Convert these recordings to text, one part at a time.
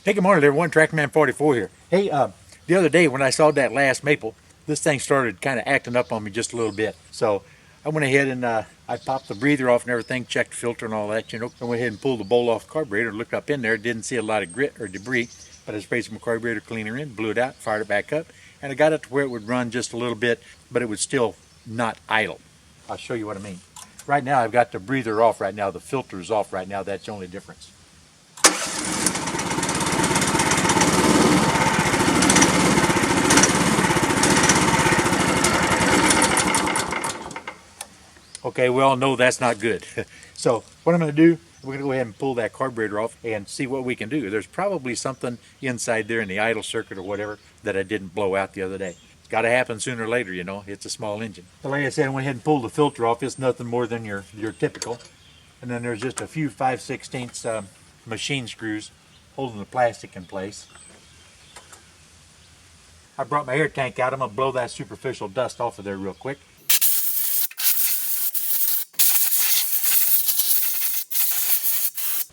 Hey, good morning, everyone. Tractorman 44 here. Hey, the other day when I saw that last maple, this thing started kind of acting up on me just a little bit. So I went ahead and I popped the breather off and everything, checked the filter and all that, you know. I went ahead and pulled the bowl off the carburetor, looked up in there, didn't see a lot of grit or debris, but I sprayed some carburetor cleaner in, blew it out, fired it back up, and I got it to where it would run just a little bit, but it would still not idle. I'll show you what I mean. Right now I've got the breather off right now, the filter is off right now, that's the only difference. Okay, well, no, that's not good. So what I'm going to do, we're going to go ahead and pull that carburetor off and see what we can do. There's probably something inside there in the idle circuit or whatever that I didn't blow out the other day. It's got to happen sooner or later, you know. It's a small engine. So like I said, I went ahead and pulled the filter off. It's nothing more than your typical. And then there's just a few 5/16 machine screws holding the plastic in place. I brought my air tank out. I'm going to blow that superficial dust off of there real quick.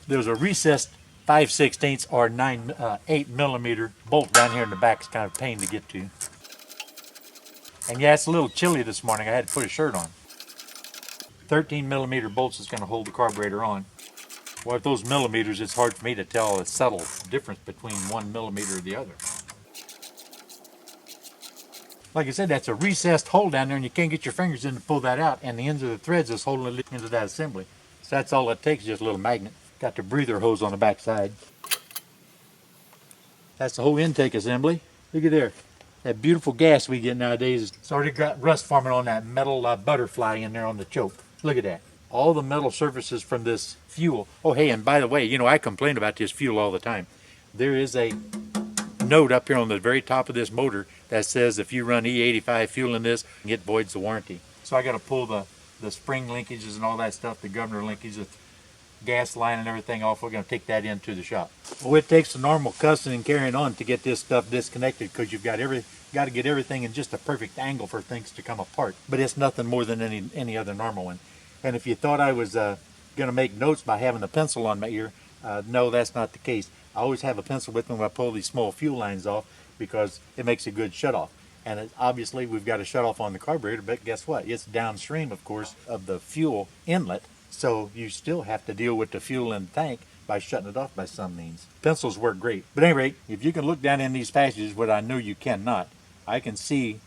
There's a recessed 5/16 or 8mm bolt down here in the back. It's kind of a pain to get to. And yeah, it's a little chilly this morning. I had to put a shirt on. 13mm bolts is going to hold the carburetor on. Well, with those millimeters, it's hard for me to tell a subtle difference between 1mm or the other. Like I said, that's a recessed hole down there and you can't get your fingers in to pull that out, and the ends of the threads is holding it into that assembly. So that's all it takes, just a little magnet. Got the breather hose on the back side. That's the whole intake assembly. Look at there. That beautiful gas we get nowadays. It's already got rust forming on that metal butterfly in there on the choke. Look at that. All the metal surfaces from this fuel. Oh, hey, and by the way, you know, I complain about this fuel all the time. There is a note up here on the very top of this motor that says if you run E85 fuel in this, it voids the warranty. So I got to pull the spring linkages and all that stuff, the governor linkages, gas line and everything off. We're going to take that into the shop. Well, it takes a normal cussing and carrying on to get this stuff disconnected, because you've got to get everything in just a perfect angle for things to come apart. But it's nothing more than any other normal one. And if you thought I was going to make notes by having a pencil on my ear, no, that's not the case. I always have a pencil with me when I pull these small fuel lines off, because it makes a good shutoff. And obviously we've got a shutoff on the carburetor, but guess what? It's downstream, of course, of the fuel inlet. So you still have to deal with the fuel in the tank by shutting it off by some means. Pencils work great. But at any rate, if you can look down in these passages, what I know you cannot, I can see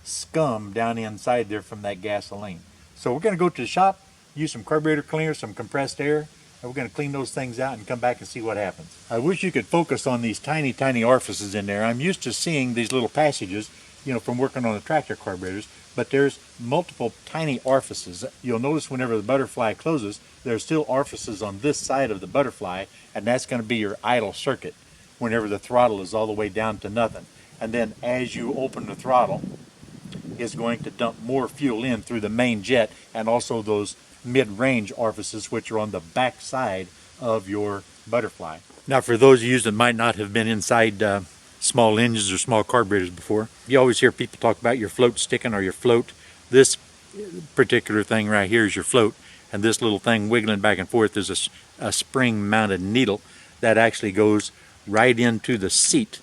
scum down inside there from that gasoline. So we're going to go to the shop, use some carburetor cleaner, some compressed air, and we're going to clean those things out and come back and see what happens. I wish you could focus on these tiny, tiny orifices in there. I'm used to seeing these little passages, you know, from working on the tractor carburetors, but there's multiple tiny orifices. You'll notice whenever the butterfly closes, there's still orifices on this side of the butterfly, and that's going to be your idle circuit whenever the throttle is all the way down to nothing. And then as you open the throttle, it's going to dump more fuel in through the main jet, and also those mid-range orifices, which are on the back side of your butterfly. Now, for those of you that might not have been inside small engines or small carburetors before, you always hear people talk about your float sticking or your float. This particular thing right here is your float, and this little thing wiggling back and forth is a spring-mounted needle that actually goes right into the seat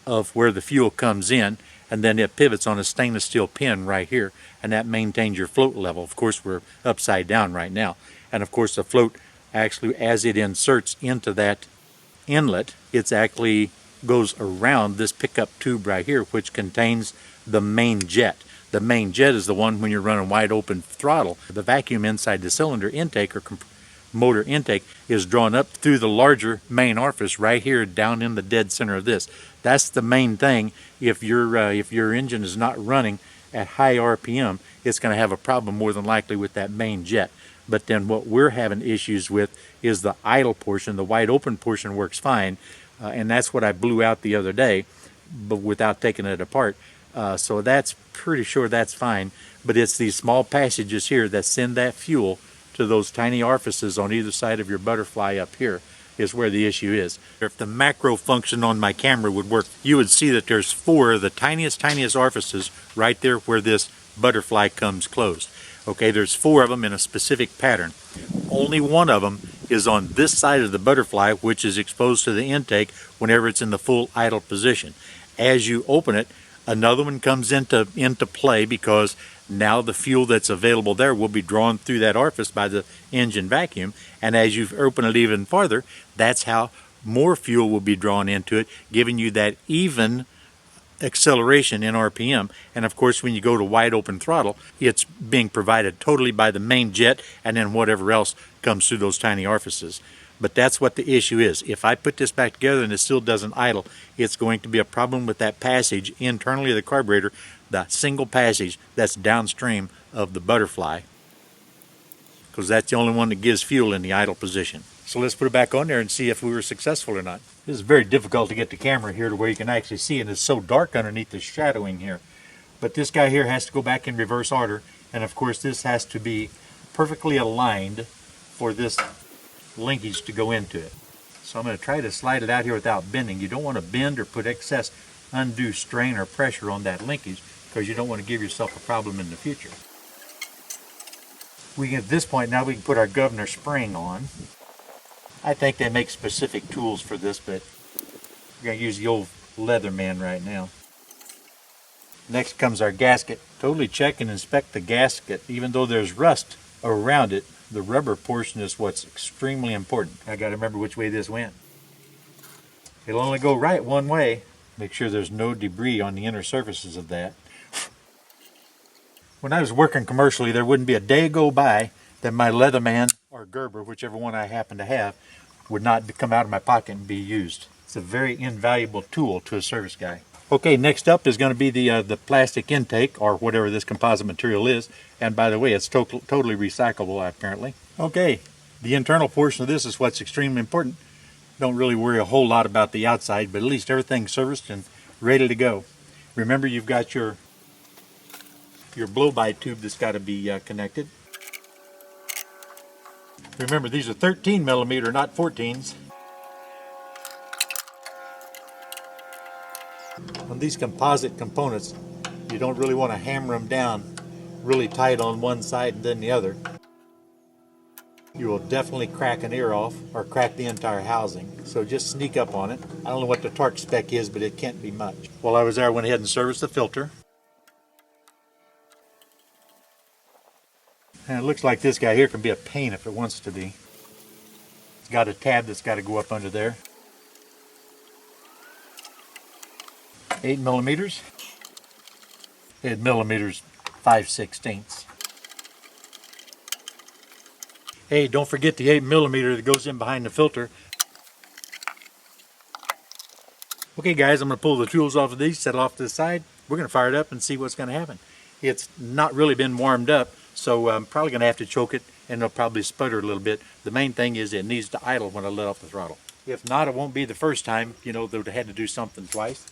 of where the fuel comes in, and then it pivots on a stainless steel pin right here, and that maintains your float level. Of course, we're upside down right now, and of course the float actually, as it inserts into that inlet, it's actually goes around this pickup tube right here, which contains the main jet. The main jet is the one when you're running wide open throttle. The vacuum inside the cylinder intake or motor intake is drawn up through the larger main orifice right here down in the dead center of this. That's the main thing. If your engine is not running at high RPM, it's going to have a problem more than likely with that main jet. But then what we're having issues with is the idle portion. The wide open portion works fine, and that's what I blew out the other day, but without taking it apart. So that's pretty sure that's fine. But it's these small passages here that send that fuel to those tiny orifices on either side of your butterfly up here is where the issue is. If the macro function on my camera would work, you would see that there's 4 of the tiniest orifices right there where this butterfly comes closed. Okay, there's 4 of them in a specific pattern. Only one of them is on this side of the butterfly, which is exposed to the intake whenever it's in the full idle position. As you open it, another one comes into play, because now the fuel that's available there will be drawn through that orifice by the engine vacuum, and as you open it even farther, that's how more fuel will be drawn into it, giving you that even acceleration in RPM. And of course, when you go to wide open throttle, it's being provided totally by the main jet and then whatever else comes through those tiny orifices. But that's what the issue is. If I put this back together and it still doesn't idle, it's going to be a problem with that passage internally of the carburetor, the single passage that's downstream of the butterfly, because that's the only one that gives fuel in the idle position. So let's put it back on there and see if we were successful or not. This is very difficult to get the camera here to where you can actually see, and it's so dark underneath the shadowing here. But this guy here has to go back in reverse order, and of course this has to be perfectly aligned for this linkage to go into it. So I'm going to try to slide it out here without bending. You don't want to bend or put excess undue strain or pressure on that linkage, because you don't want to give yourself a problem in the future. At this point now we can put our governor spring on. I think they make specific tools for this, but we're going to use the old Leatherman right now. Next comes our gasket. Totally check and inspect the gasket. Even though there's rust around it, the rubber portion is what's extremely important. I got to remember which way this went. It'll only go right one way. Make sure there's no debris on the inner surfaces of that. When I was working commercially, there wouldn't be a day go by that my Leatherman or Gerber, whichever one I happen to have, would not come out of my pocket and be used. It's a very invaluable tool to a service guy. Okay, next up is going to be the plastic intake, or whatever this composite material is. And by the way, it's totally recyclable apparently. Okay, the internal portion of this is what's extremely important. Don't really worry a whole lot about the outside, but at least everything's serviced and ready to go. Remember, you've got your blow-by tube that's got to be connected. Remember, these are 13 millimeter, not 14s. On these composite components, you don't really want to hammer them down really tight on one side and then the other. You will definitely crack an ear off or crack the entire housing. So just sneak up on it. I don't know what the torque spec is, but it can't be much. While I was there, I went ahead and serviced the filter. And it looks like this guy here can be a pain if it wants to be. It's got a tab that's got to go up under there. 8 millimeters. 8 millimeters, 5/16. Hey, don't forget the 8 millimeter that goes in behind the filter. Okay guys, I'm going to pull the tools off of these, set it off to the side. We're going to fire it up and see what's going to happen. It's not really been warmed up, so I'm probably going to have to choke it, and it'll probably sputter a little bit. The main thing is it needs to idle when I let off the throttle. If not, it won't be the first time, you know, they've had to do something twice.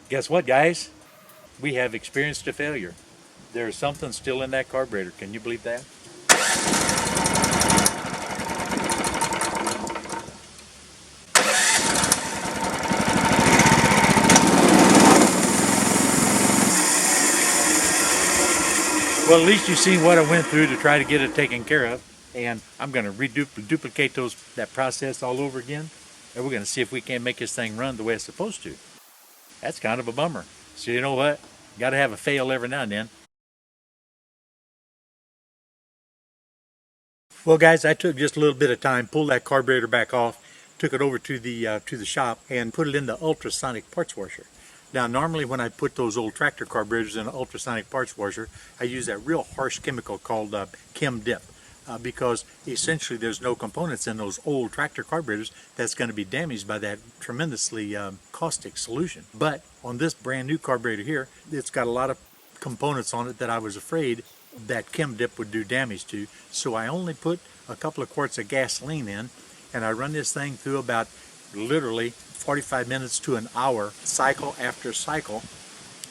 Guess what, guys? We have experienced a failure. There's something still in that carburetor. Can you believe that? Well, at least you've seen what I went through to try to get it taken care of. And I'm going to duplicate that process all over again. And we're going to see if we can make this thing run the way it's supposed to. That's kind of a bummer. So you know what? Got to have a fail every now and then. Well guys, I took just a little bit of time, pulled that carburetor back off, took it over to the shop and put it in the ultrasonic parts washer. Now normally when I put those old tractor carburetors in an ultrasonic parts washer, I use that real harsh chemical called Chem-Dip. Because essentially there's no components in those old tractor carburetors that's going to be damaged by that tremendously caustic solution. But on this brand new carburetor here, it's got a lot of components on it that I was afraid that Chem-Dip would do damage to. So I only put a couple of quarts of gasoline in, and I run this thing through about literally 45 minutes to an hour, cycle after cycle,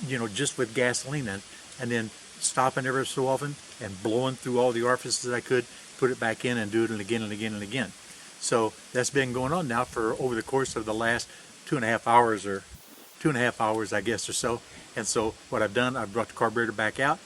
you know, just with gasoline in it, and then stopping every so often and blowing through all the orifices I could, put it back in and do it again and again and again. So that's been going on now for over the course of the last 2.5 hours, or 2.5 hours I guess or so. And so what I've done, I've brought the carburetor back out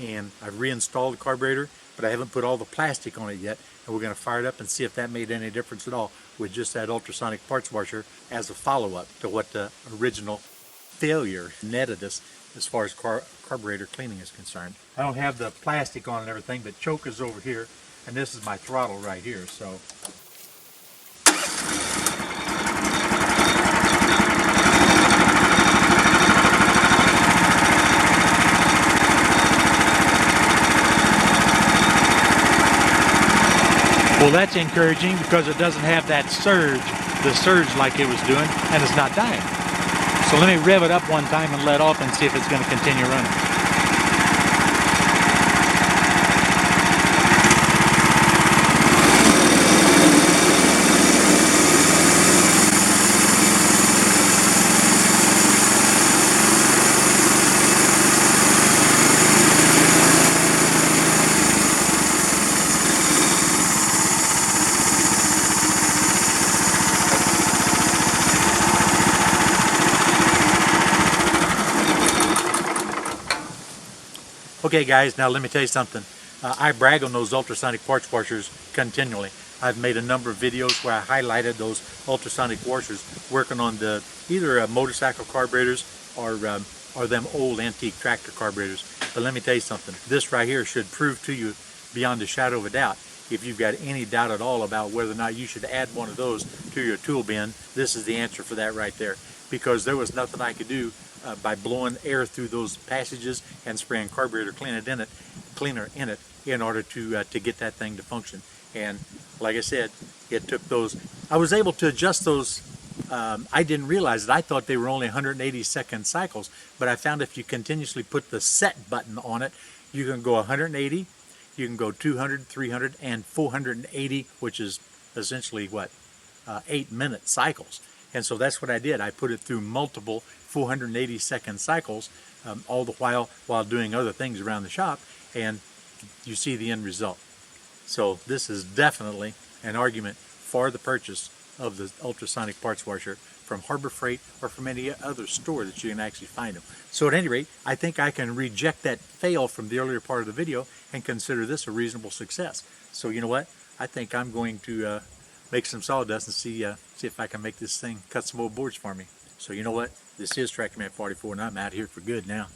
and I've reinstalled the carburetor, but I haven't put all the plastic on it yet, and we're going to fire it up and see if that made any difference at all with just that ultrasonic parts washer as a follow-up to what the original failure netted us as far as carburetor cleaning is concerned. I don't have the plastic on and everything, but choke is over here, and this is my throttle right here. So well, that's encouraging because it doesn't have that surge, the surge like it was doing, and it's not dying. So let me rev it up one time and let off and see if it's going to continue running. Okay guys, now let me tell you something. I brag on those ultrasonic parts washers continually. I've made a number of videos where I highlighted those ultrasonic washers working on the either motorcycle carburetors or them old antique tractor carburetors. But let me tell you something. This right here should prove to you beyond a shadow of a doubt. If you've got any doubt at all about whether or not you should add one of those to your tool bin, this is the answer for that right there. Because there was nothing I could do by blowing air through those passages and spraying carburetor cleaner in it in order to get that thing to function. And like I said, it took those. I was able to adjust those. I didn't realize it. I thought they were only 180-second cycles, but I found if you continuously put the set button on it, you can go 180, you can go 200, 300, and 480, which is essentially what, 8-minute cycles. And so that's what I did. I put it through multiple 480-second cycles, all the while doing other things around the shop, and you see the end result. So this is definitely an argument for the purchase of the ultrasonic parts washer from Harbor Freight or from any other store that you can actually find them. So at any rate, I think I can reject that fail from the earlier part of the video and consider this a reasonable success. So you know what? I think I'm going to make some sawdust and see if I can make this thing cut some old boards for me. So you know what? This is TractorMan 44 and I'm out here for good now.